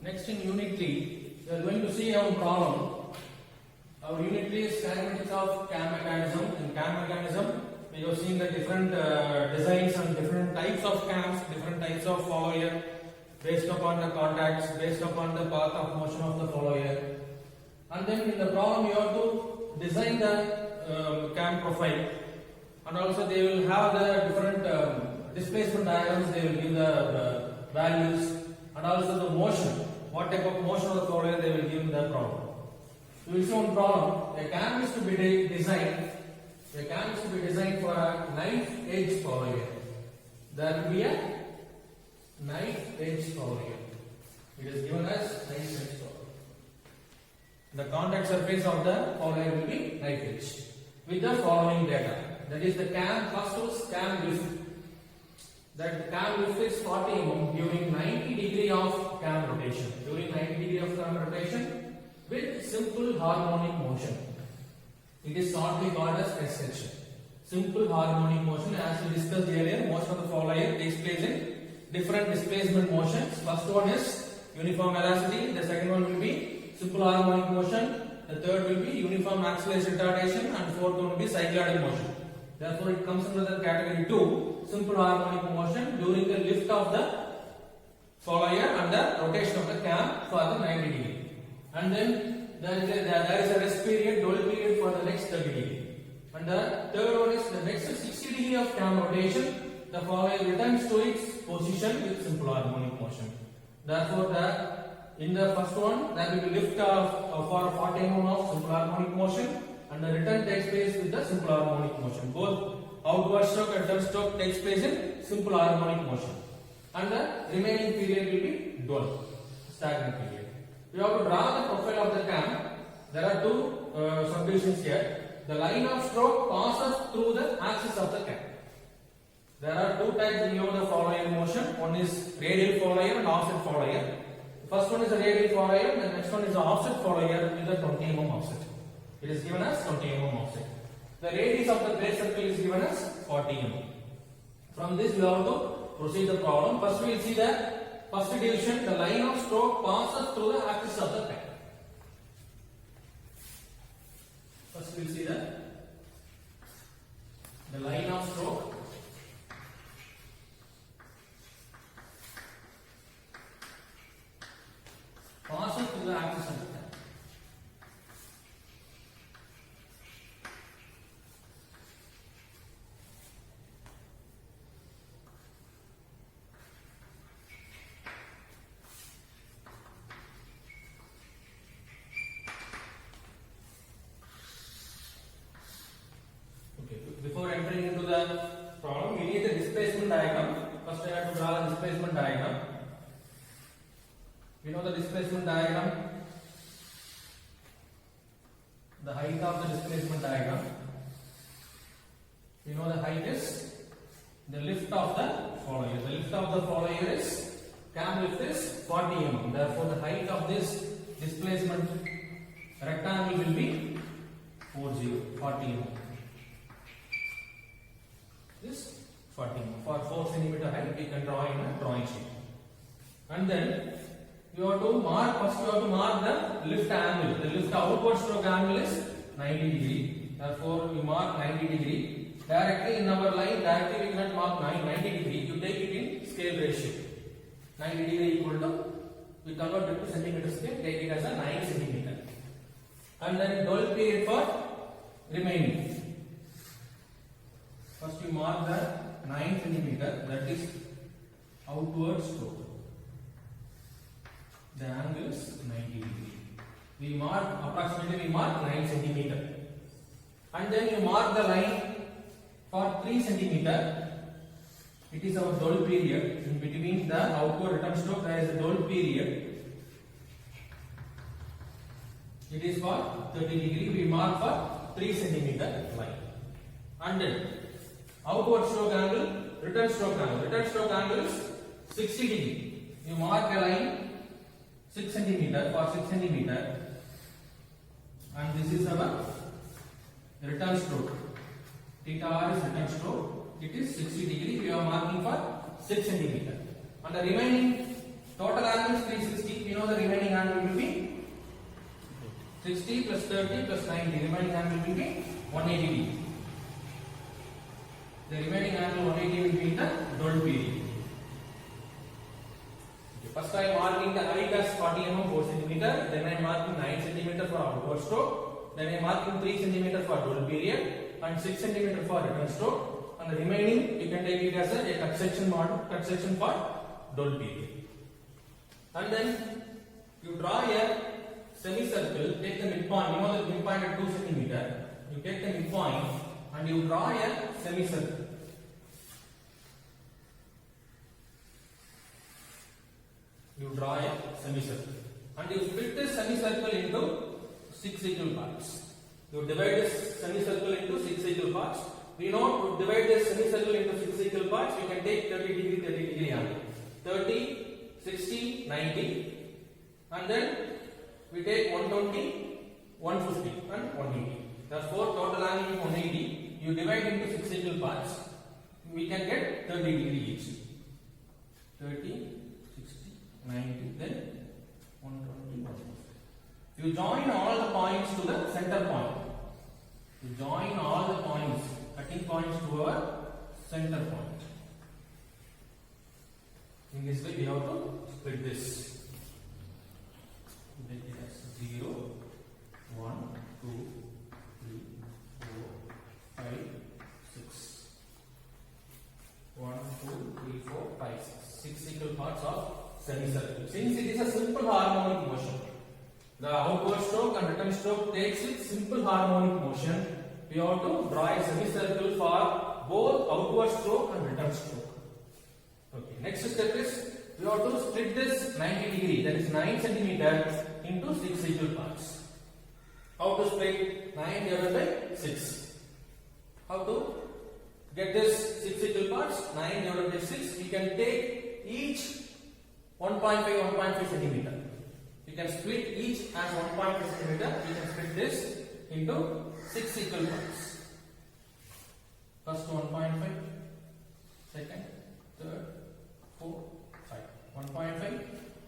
Next in unit 3, we are going to see our problem. Our unit 3 is kinematics of cam mechanism. In cam mechanism, we have seen the different designs and different types of cams, different types of follower based upon the contacts, based upon the path of motion of the follower. And then in the problem, you have to design the cam profile, and also they will have the different displacement diagrams. They will give the values and also the motion. What type of motion of the follower they will give in the problem. We will show one problem. A cam is to be designed. A cam is to be designed for a knife edge follower. There will be a knife edge follower. It is given as knife edge follower. The contact surface of the follower will be knife edge with the following data. That is the cam, first is cam lift. That cam lift is 40 mm during 90 degree of cam rotation. During 90 degree of cam rotation with simple harmonic motion. It is shortly called as S-section. Simple harmonic motion, as we discussed earlier, most of the follower takes place in different displacement motions. First one is uniform velocity, the second one will be simple harmonic motion, the third will be uniform acceleration retardation, and fourth one will be cycloidal motion. Therefore, it comes under the category 2, simple harmonic motion during the lift of the follower and the rotation of the cam for the 90 degree. And then there is a rest period, dwell period for the next 30 degree. And the third one is the next 60 degree of cam rotation, the follower returns to its position with simple harmonic motion. Therefore, in the first one, there will be lift for 40 mm of simple harmonic motion, and the return takes place with the simple harmonic motion. Both outward stroke and return stroke takes place in simple harmonic motion. And the remaining period will be dwell, stagnant period. We have to draw the profile of the cam. There are two subdivisions here. The line of stroke passes through the axis of the cam. There are two types in the follower motion. One is radial follower and offset follower. The first one is a radial follower, and the next one is an offset follower with a 20 mm offset. It is given as 20 mm offset. The radius of the great circle is given as 40 mm. From this, we have to proceed the problem. First, we will see the first division. The line of stroke passes through the axis of the cam. First, we will see the line of stroke passes through the axis of the cam. Before entering into the problem, we need the displacement diagram. First, I have to draw the displacement diagram. You know the displacement diagram, the height of the displacement diagram. You know the height is the lift of the follower. The lift of the follower is cam lift is 40 mm. Therefore, the height of this displacement rectangle will be 40 mm. This 40 mm. For 4 cm height, we can draw in a drawing sheet. And then you have to mark, first you have to mark the lift angle. The lift outward stroke angle is 90 degree. Therefore, you mark 90 degree. Directly in our line, directly we cannot mark 90 degree. You take it in scale ratio. 90 degree equal to, we convert it to centimeter scale, take it as a 9 centimeter. And then dwell period for remaining. First you mark the 9 centimeter, that is outward stroke. The angle is 90 degree. We mark approximately 9 centimeter. And then you mark the line for 3 centimeter. It is our dwell period. In between the outward return stroke, there is a dwell period. It is for 30 degree. We mark for 3 centimeter line. And then outward stroke angle, return stroke angle. Return stroke angle is 60 degree. You mark a line 6 centimeter for 6 centimeter, and this is our return stroke. Theta r is return stroke. It is 60 degree. We are marking for 6 centimeter. And the remaining total angle is 360. We know the 60 plus 30 plus 90. Remaining angle will be 180 degree. The remaining angle 180 will be in the double period. Okay, first I am marking the height as 40 mm 4 cm. Then I am marking 9 cm for outward stroke. Then I am marking 3 cm for double period and 6 cm for return stroke. And the remaining you can take it as a cut section model, cut section for double period. And then you draw a semicircle, take the midpoint, you know the midpoint at 2 cm. You take the midpoint and you draw a semicircle. You draw a semicircle. And you split this semicircle into 6 equal parts. You divide this semicircle into 6 equal parts. We know to divide this semicircle into 6 equal parts, we can take 30 degree angle. 30, 60, 90. And then we take 120, 150 and 180. Therefore, total angle is 180. You divide into 6 equal parts. We can get 30 degree each. 30, 60, 90, then 120, 150. You join all the points to the center point. You join all the points, cutting points to our center point. In this way, we have to split this. Make it as 0, 1, 2, 3, 4, 5, 6. 1, 2, 3, 4, 5, 6. 6 equal parts of semicircle. Since it is a simple harmonic motion, the outward stroke and return stroke takes it simple harmonic motion. We have to draw a semicircle for both outward stroke and return stroke. Okay. Next step is we have to split this 90 degree, that is 9 cm into 6 equal parts. How to split 9 divided by 6? How to get this 6 equal parts? 9 divided by 6. We can take each 1.5 centimeter. We can split each as 1.5 centimeter. We can split this into 6 equal parts. First 1.5, second, third, 4, 5. 1.5,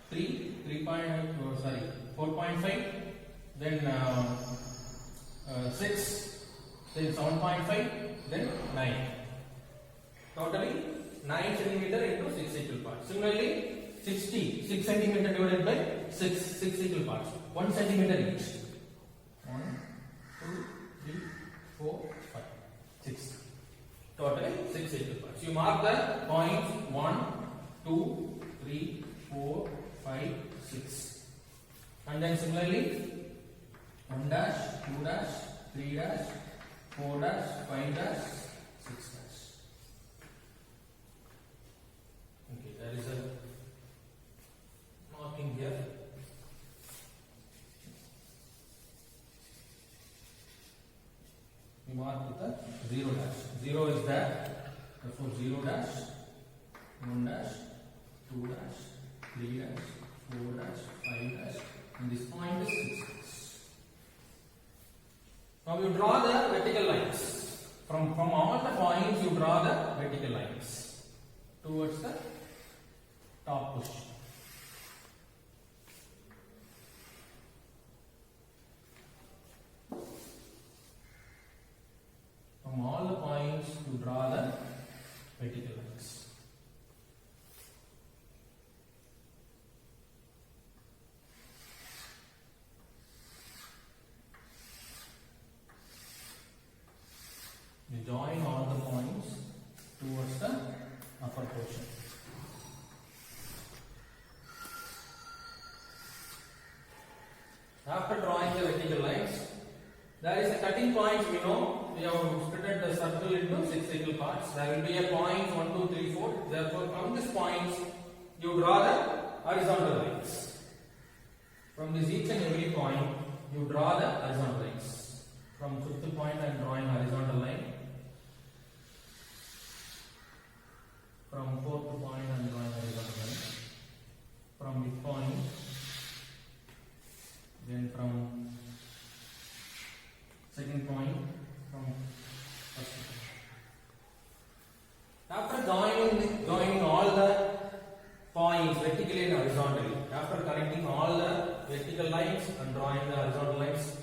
3, 4.5, then 6, then 7.5, then 9. Totally 9 centimeter into 6 equal parts. Similarly, 60, 6 centimeter divided by 6 equal parts. 1 centimeter each. 1, 2, 3, 4, 5, 6. Totally 6 equal parts. You mark the points 1, 2, 3, 4, 5, 6. And then similarly 1 dash, 2 dash, 3 dash, 4 dash, 5 dash, 6 dash. Okay, there is a marking here. We mark with the 0 dash. 0 is there. Therefore 0 dash, 1 dash, 2 dash, 3 dash, 4 dash, 5 dash, and this point is 6 dash. Now you draw the vertical lines. From all the points you draw the vertical lines towards the top position. From all the points you draw the vertical lines. You join all the points towards the upper portion. After drawing the vertical lines, there is a cutting point. We know we have split the circle into 6 equal parts. There will be a point 1, 2, 3, 4. Therefore, from this point, you draw the horizontal lines. From this each and every point, you draw the horizontal lines. From 5th point, I am drawing horizontal line. From 4th point, I am drawing horizontal line. From midpoint, then from second point, from first point. After joining all the points vertically and horizontally, after connecting all the vertical lines and drawing the horizontal lines,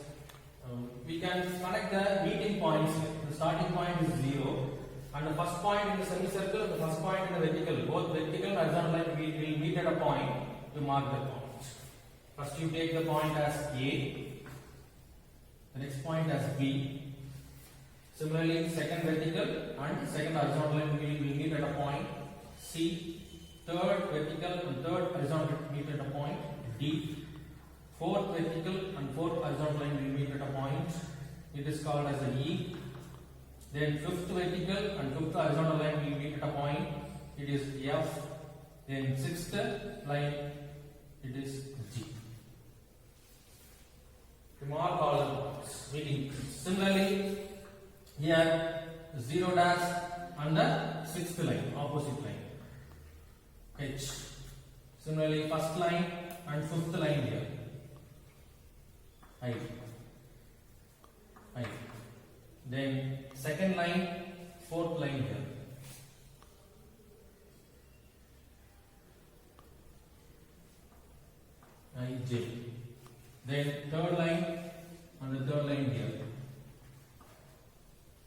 can connect the meeting points. The starting point is 0, and the first point in the semicircle and the first point in the vertical, both vertical and horizontal line will meet at a point. You mark the point. First you take the point as A, the next point as B. Similarly, second vertical and second horizontal line will meet at a point C. Third vertical and third horizontal meet at a point D. Fourth vertical and fourth horizontal line will meet at a point. It is called as an E. Then fifth vertical and fifth horizontal line will meet at a point. It is F. Then sixth line, it is G. To mark all the points meeting. Similarly, here 0 dash and the sixth line, opposite line, H. Similarly, first line and fifth line here, I. Then second line, fourth line here, IJ. Then third line and the third line here.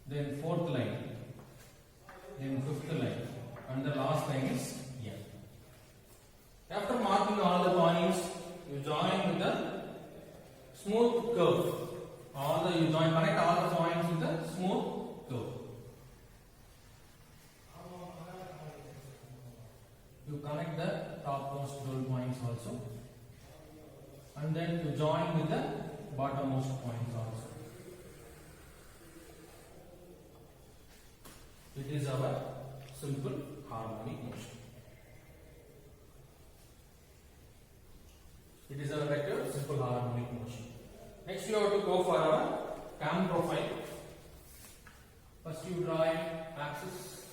Then fourth line. Then fifth line. And the last line is here. After marking all the points, you join with the smooth curve. Connect all the points with the smooth curve. You connect the topmost 12 points also. And then you join with the bottommost points also. It is our simple harmonic motion. It is our vector simple harmonic motion. Next, you have to go for our cam profile. First, you draw an axis.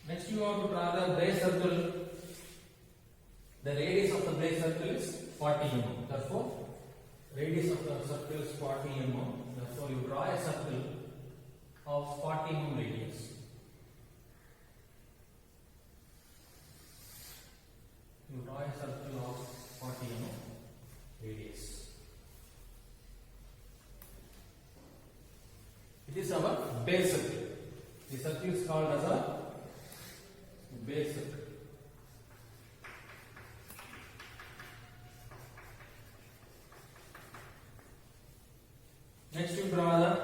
Next, you have to draw the base circle. The radius of the base circle is 40 mm. Therefore, radius of the circle is 40 mm. Therefore, you draw a circle of 40 mm radius. You draw a circle of 40 mm radius. It is our base circle. The circle is called as a base circle. Next, you draw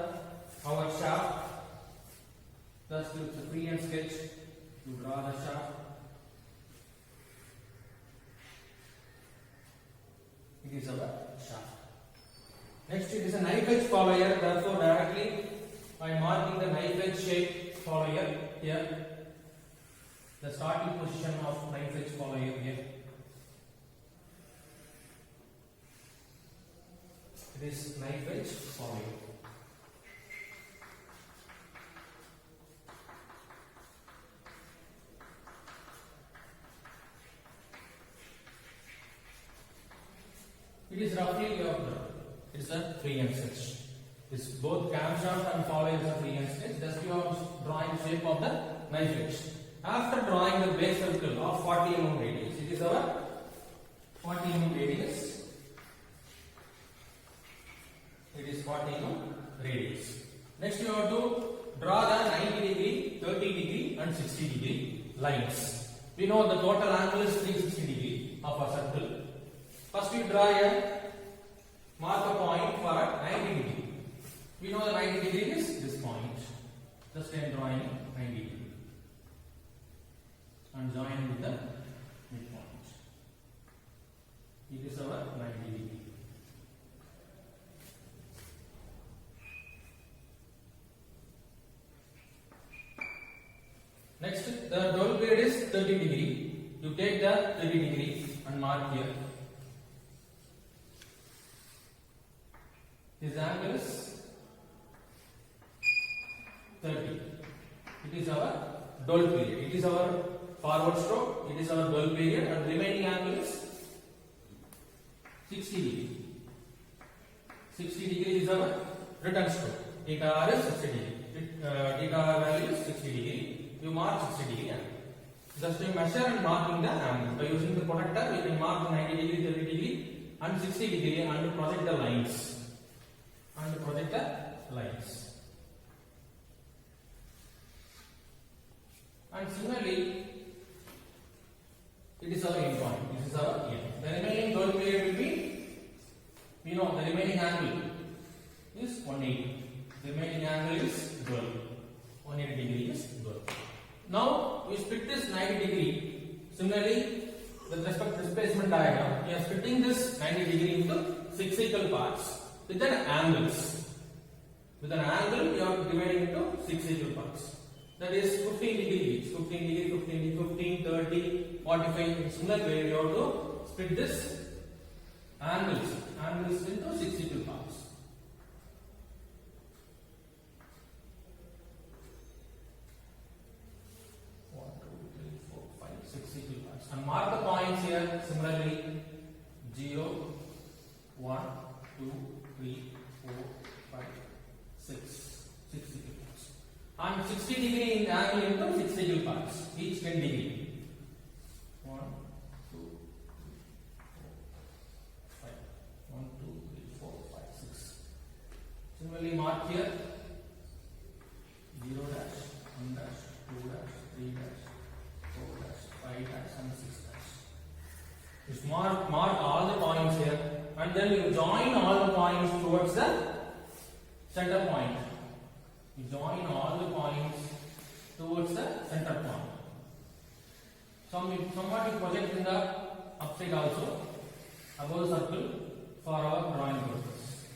our shaft. Thus, it's a free hand sketch. You draw the shaft. It is our shaft. Next, it is a knife edge follower. Therefore, directly by marking the knife edge shape follower here, the starting position of knife edge follower here. It is knife edge follower. It is roughly your draw. It is a freehand sketch. It's both camshaft and follower is a freehand sketch. Just you are drawing the shape of the knife edge. After drawing the base circle of 40 mm radius, it is our 40 mm radius. It is 40 mm radius. Next, you have to draw the 90 degree, 30 degree, and 60 degree lines. We know the total angle is 360 degree of a circle. First, you draw mark a point for 90 degree. We know the 90 degree is this point. Just I am drawing 90 degree and join with the midpoint. It is our 90 degree. Next, the dwell period is 30 degree. You take the 30 degree and mark here. This angle is 30. It is our dwell period. It is our forward stroke. It is our dwell period, and remaining angle is 60 degree. 60 degree is our return stroke. Theta R is 60 degree. Theta R value is 60 degree. You mark 60 degree angle. Just you measure and marking the angle. By using the protractor, you can mark 90 degree, 30 degree, and 60 degree, and project the lines. And project the lines. And similarly, it is our end point. This is our end. The remaining 12 period will be, we know the remaining angle is 180. The remaining angle is 12. 180 degree is 12. Now we split this 90 degree. Similarly, with respect to displacement diagram, we are splitting this 90 degree into 6 equal parts with an angles. With an angle, we are dividing into 6 equal parts. That is 15 degree each. 15 degree, 15 degree, 15, 30, 45. In similar way, we have to split this angles into 6 equal parts. And mark the points here similarly 0, 1, 2, 3, 4, 5, 6. 6 equal parts. And 60 degree in angle into 6 equal parts. Each 10 degree. 1, 2, 3, 4, 5. 1, 2, 3, 4, 5, 6. Similarly mark here 0 dash, 1 dash, 2 dash, 3 dash, 4 dash, 5 dash and 6 dash. Just mark all the points here and then you join all the points towards the center point. You join all the points towards the center point. Somewhat you project in the upside also above the circle for our drawing purpose.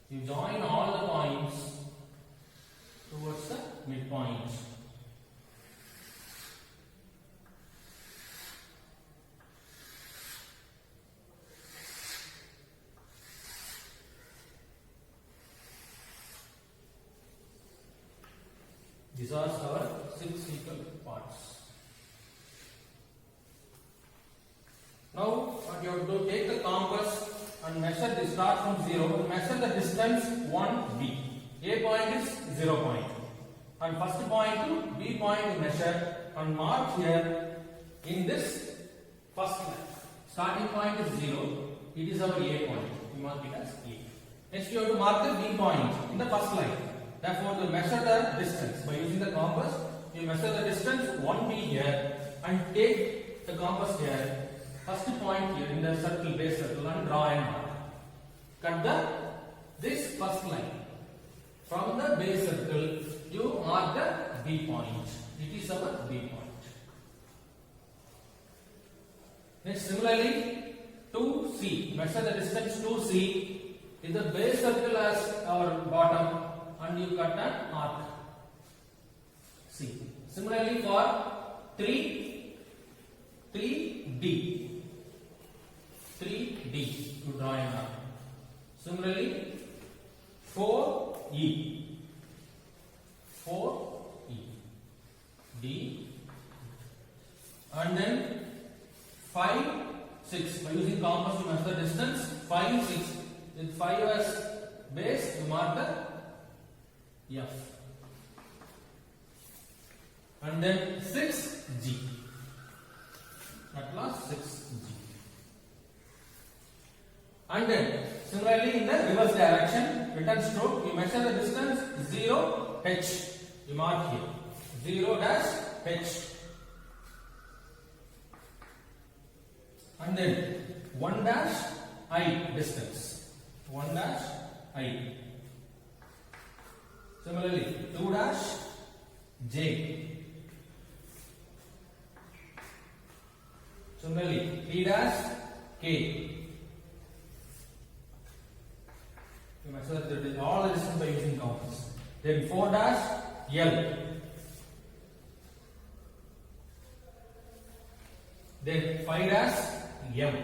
You join all the points towards the midpoint. These are our 6 equal parts. Now, what you have to do, take the compass and measure the start from 0. Measure the distance 1b. A point is 0 point. And first point to B point you measure and mark here in this first line. Starting point is 0. It is our A point. We mark it as A. Next, you have to mark the B point in the first line. Therefore, to measure the distance by using the compass, you measure the distance 1b here and take the compass here. First point here in the circle, base circle, and draw and mark. Cut this first line. From the base circle, you mark the B point. It is our B point. Next, similarly, 2C. Measure the distance 2C. If the base circle as our bottom, and you cut an arc. C. Similarly for 3D. 3D to draw an arc. Similarly 4E. 4E. D. And then 5, 6. By using compass you measure the distance. 5, 6. With 5 as base you mark the F. And then 6G. At last 6G. And then similarly in the reverse direction, return stroke, you measure the distance 0H. You mark here 0 dash H. And then 1 dash I distance. 1 dash I. Similarly, 2 dash J. Similarly, 3 dash K. You measure all the distance by using compass. Then 4 dash L. Then 5 dash M.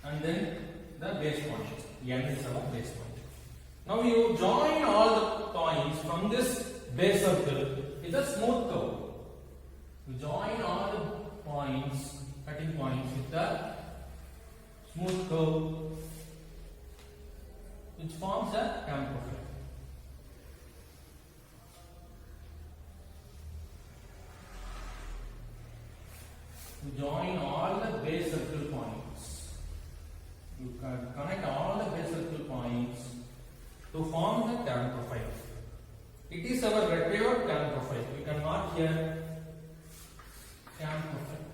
And then the base point. M is our base point. Now you join all the points from this base circle with a smooth curve. You join all the points, cutting points with a smooth curve which forms a cam profile. form the cam profile. It is our required cam profile. We can mark here cam profile.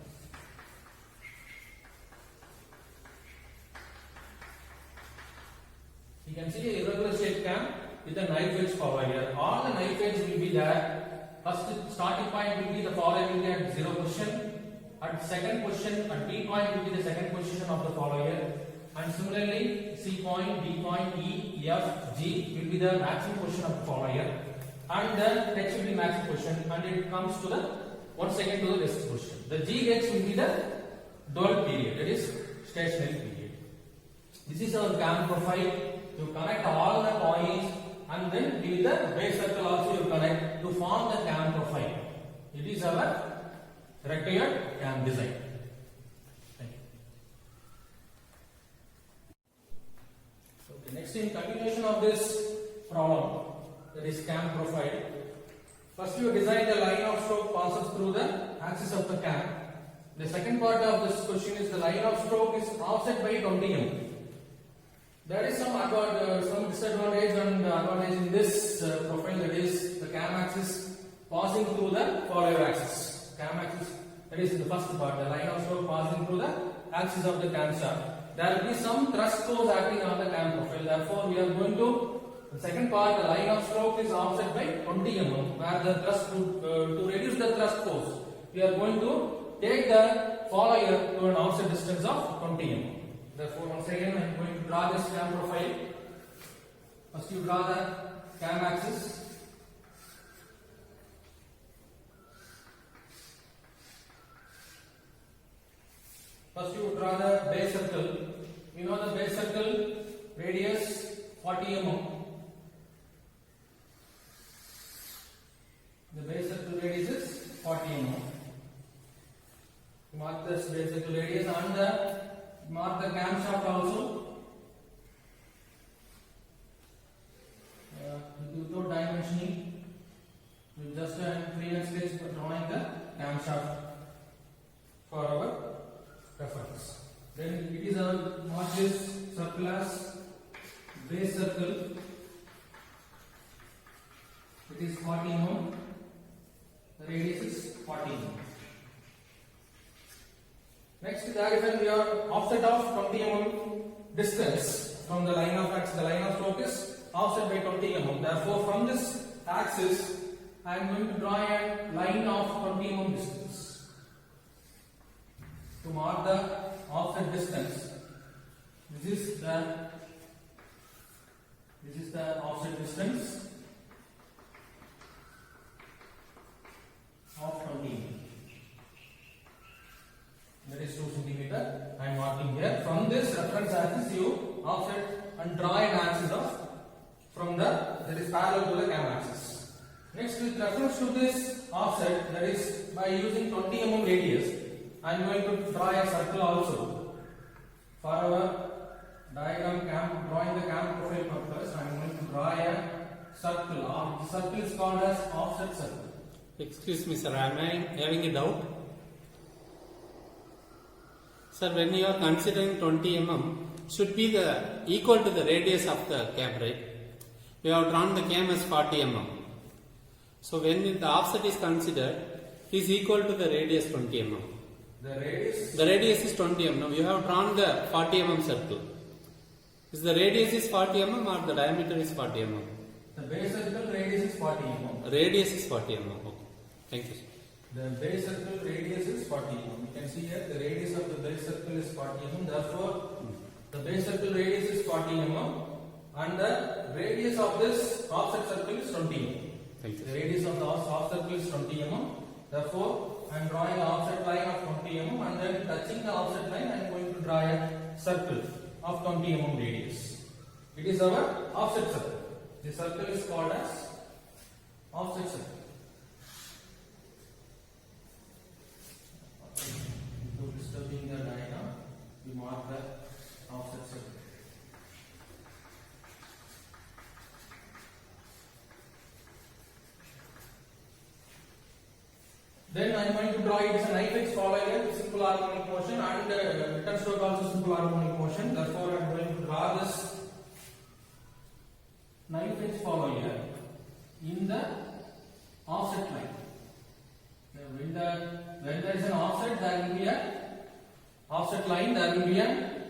You can see a irregular shaped cam with a knife edge follower. All the knife edge will be there. First starting point will be the follower will be at 0 position. At second position, at B point will be the second position of the follower. And similarly, C point, D point, E, F, G will be the maximum position of the follower. And the H will be maximum position. And it comes to the 1 second to the rest position. The G H will be the dwell period, that is stationary period. This is our cam profile. You connect all the points and then with the base circle also you connect to form the cam profile. It is our required cam design. Thank you. Okay, next in continuation of this problem, that is cam profile. First you design the line of stroke passes through the axis of the cam. The second part of this question is the line of stroke is offset by 20 mm. There is some disadvantage and advantage in this profile, that is the cam axis passing through the follower axis. Cam axis, that is the first part, the line of stroke passing through the axis of the camshaft. There will be some thrust force acting on the cam profile. Therefore, we are going to the second part, the line of stroke is offset by 20 mm, where the thrust to reduce the thrust force, we are going to take the follower to an offset distance of 20 mm. Therefore, once again, I am going to draw this cam profile. First, you draw the cam axis. First, you draw the base circle. You know the base circle radius 40 mm. The base circle radius is 40 mm. Mark this base circle radius and mark the camshaft also. Without dimensioning, you just free and sketch drawing the camshaft for our reference. Then it is our mark this circle as base circle. It is 40 mm. The radius is 40 mm. Next, there is your offset of 20 mm distance from the line of axis. The line of stroke is offset by 20 mm. Therefore, from this axis, I am going to draw a line of 20 mm distance. To mark the offset distance, this is the offset distance of 20 mm. That is 2 centimeter. I am marking here. From this reference axis, you offset and draw an axis of from that is parallel to the cam axis. Next, with reference to this offset, that is by using 20 mm radius, I am going to draw a circle also. For our diagram drawing the cam profile purpose, I am going to draw a circle. The circle is called as offset circle. Excuse me, sir. Am I having a doubt? Sir, when you are considering 20 mm, should be equal to the radius of the cam, right? We have drawn the cam as 40 mm. So when the offset is considered, it is equal to the radius 20 mm. The radius is 20 mm. You have drawn the 40 mm circle. Is the radius is 40 mm or the diameter is 40 mm? The base circle radius is 40 mm. Radius is 40 mm. Okay. Thank you, sir. The base circle radius is 40 mm. You can see here the radius of the base circle is 40 mm. Therefore, the base circle radius is 40 mm and the radius of this offset circle is 20 mm. Thank you. The radius of the offset circle is 20 mm. Therefore, I am drawing an offset line of 20 mm and then touching the offset line, I am going to draw a circle of 20 mm radius. It is our offset circle. The circle is called as offset circle. Without disturbing the diagram, we mark the offset circle. Then I am going to draw it as a knife edge follower, simple harmonic motion, and return stroke also simple harmonic motion. Therefore, I am going to draw this knife the offset line. When there is an offset, there will be a offset line. There will be a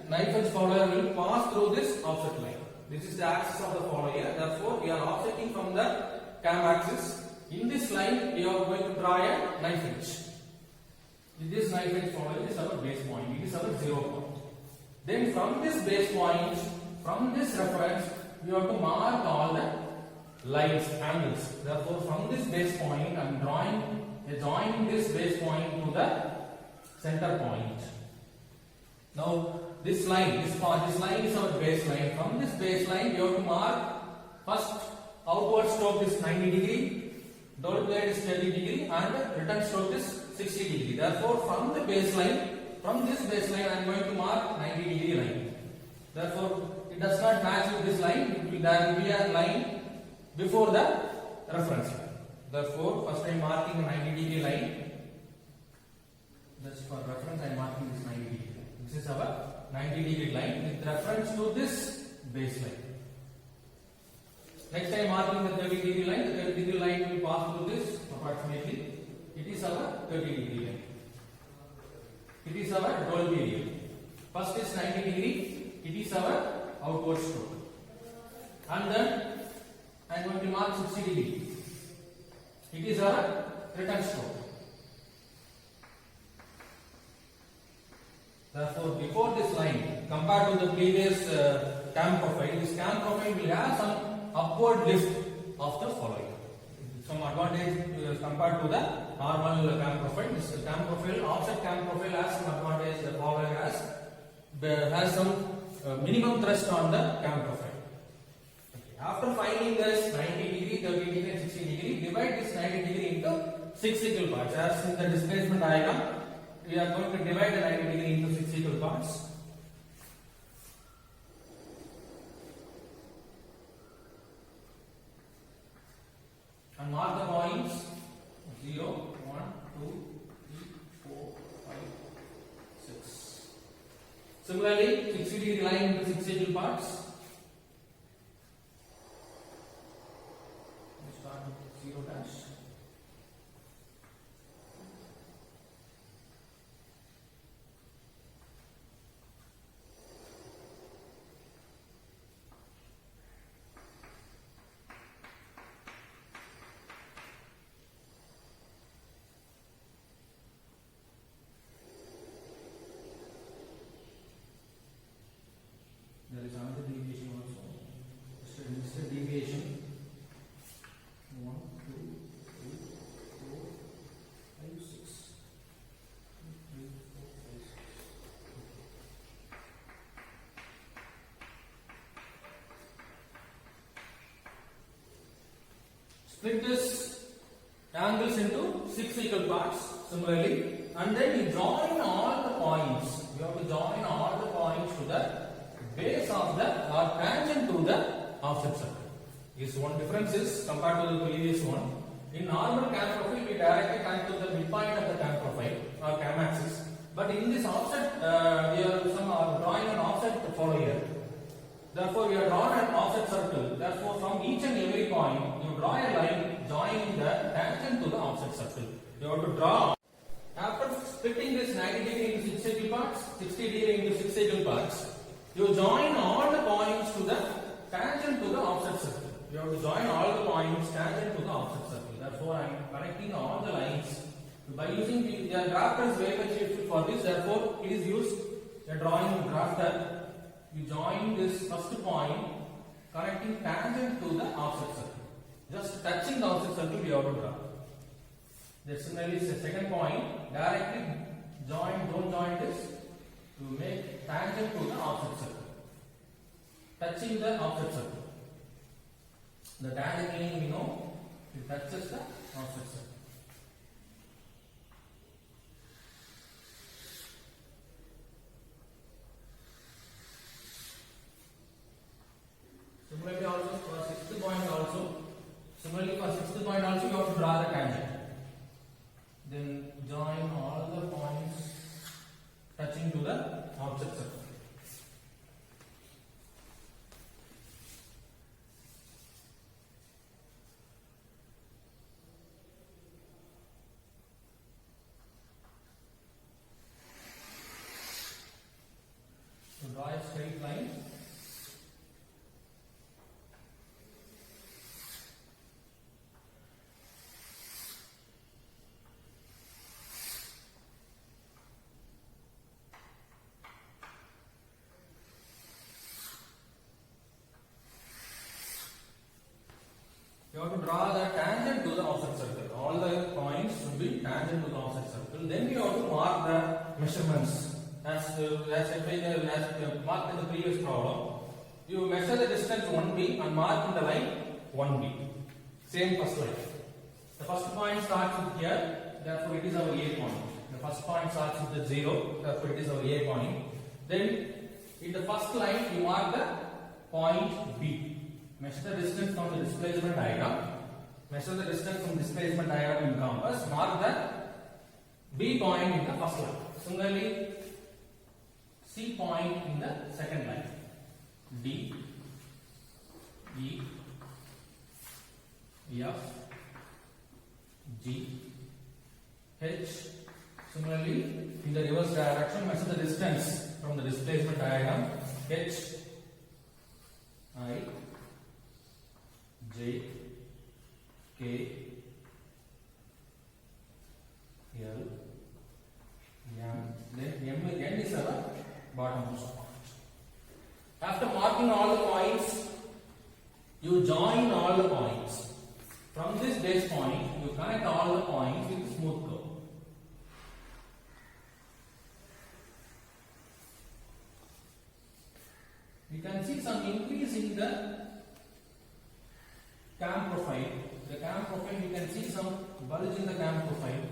knife edge follower will pass through this offset line. This is the axis of the follower. Therefore, we are offsetting from the cam axis. In this line, we are going to draw a knife edge. This knife edge follower is our base point. It is our 0 point. Then from this base point, from this reference, we have to mark all the lines, angles. Therefore, from this base point, I am joining this base point to the center point. Now, this line is our base line. From this base line, we have to mark first outward stroke is 90 degree, double blade is 30 degree, and return stroke is 60 degree. Therefore, from the baseline, from this baseline, I am going to mark 90 degree line. Therefore, it does not match with this line. There will be a line before the reference line. Therefore, first I am marking a 90 degree line. Just for reference, I am marking this 90 degree. This is our 90 degree line with reference to this baseline. Next I am marking the 30 degree line. The 30 degree line will pass through this approximately. It is our 30 degree line. It is our dual period. First is 90 degree. It is our outward stroke. And then I am going to mark 60 degree. It is our return stroke. Therefore, before this line, compared to the previous cam profile, this cam profile will have some upward lift of the follower. Some advantage compared to the normal cam profile. This cam profile, offset cam profile has some advantage. The follower has some minimum thrust on the cam profile. Okay. After finding this 90 degree, 30 degree, and 60 degree, divide this 90 degree into 6 equal parts. As in the displacement diagram, we are going to divide the 90 degree into 6 equal parts. And mark the points 0, 1, 2, 3, 4, 5, 6. Similarly, 60 degree line into 6 equal parts. We start with 0 dash. There is another deviation also. Just a deviation. 1, 2, 3, 4, 5, 6. 3, 4, 5, 6. Split this angles into 6 equal parts. Similarly, and then you join all the points. You have to join all the points to the base of the or tangent to the offset circle. This one difference is compared to the previous one. In normal cam profile, we directly connect to the midpoint of the cam profile or cam axis. But in this offset, we are drawing an offset follower here. Therefore, we are drawing an offset circle. Therefore, from each and every point, you draw a line joining the tangent to the offset circle. You have to draw. After splitting this 90 degree into 6 equal parts, 60 degree into 6 equal parts, you join all the points to the tangent to the offset circle. You have to join all the points tangent to the offset circle. Therefore, I am connecting all the lines by using the drafter is very much useful for this. Therefore, it is used a drawing drafter. You join this first point connecting tangent to the offset circle. Just touching the offset circle, we have to draw. Then similarly, the second point directly join. Don't join this. To make tangent to the offset circle, touching the offset circle. The tangent meaning we know it touches the offset circle. Similarly, also for sixth point also. Similarly, for sixth point also you have to draw the tangent. Then join all the points touching to the offset circle. You have to draw the tangent to the offset circle. All the points should be tangent to the offset circle. Then you have to mark the measurements as marked in the previous problem. You measure the distance 1b and mark in the line 1b. Same first line. The first point starts with here, therefore it is our A point. The first point starts with the 0, therefore it is our A point. Then in the first line you mark the point B. Measure the distance from the displacement diagram. Measure the distance from displacement diagram in compass. Mark the B point in the first line. Similarly, C point in the second line. D, E, F, G, H. Similarly, in the reverse direction, measure the distance from the displacement diagram. H, I, J, K, L, M. Then N is our bottommost point. After marking all the points, you join all the points. From this base point, you connect all the points with smooth curve. We can see some increase in the cam profile. The cam profile, you can see some bulge in the cam profile.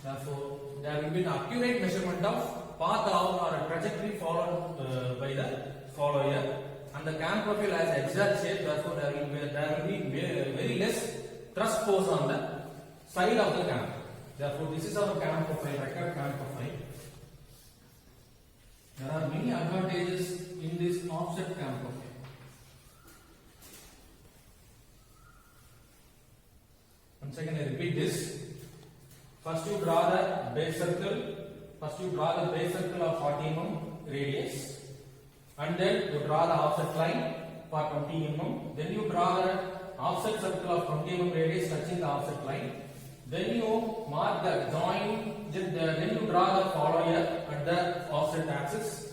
Therefore, there will be an accurate measurement of path out or a trajectory followed by the follower, and the cam profile has exact shape. Therefore, there will be very less thrust force on the side of the cam. Therefore, this is our cam profile, record cam profile. There are many advantages in this offset cam profile. Once again, I repeat this. First, you draw the base circle. First, you draw the base circle of 40 mm radius, and then you draw the offset line for 20 mm. Then you draw the offset circle of 20 mm radius touching the offset line. Then you mark the join. Then you draw the follower at the offset axis.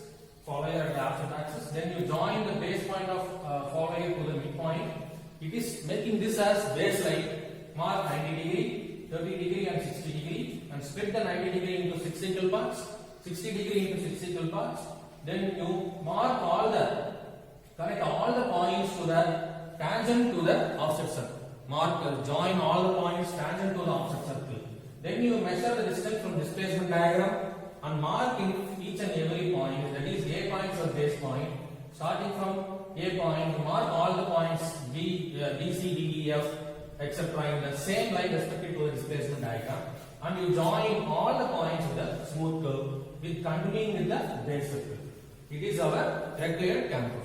Then you join the base point of follower to the midpoint. It is making this as baseline. Mark 90 degree, 30 degree, and 60 degree, and split the 90 degree into 6 equal parts. 60 degree into 6 equal parts. Then you mark connect all the points to the tangent to the offset circle. Join all the points tangent to the offset circle. Then you measure the distance from displacement diagram and mark in each and every point, that is A points or base point. Starting from A point, you mark all the points B, C, D, E, F, etc. in the same line respective to the displacement diagram, and you join all the points with a smooth curve with continuing with the base circle. It is our required cam profile.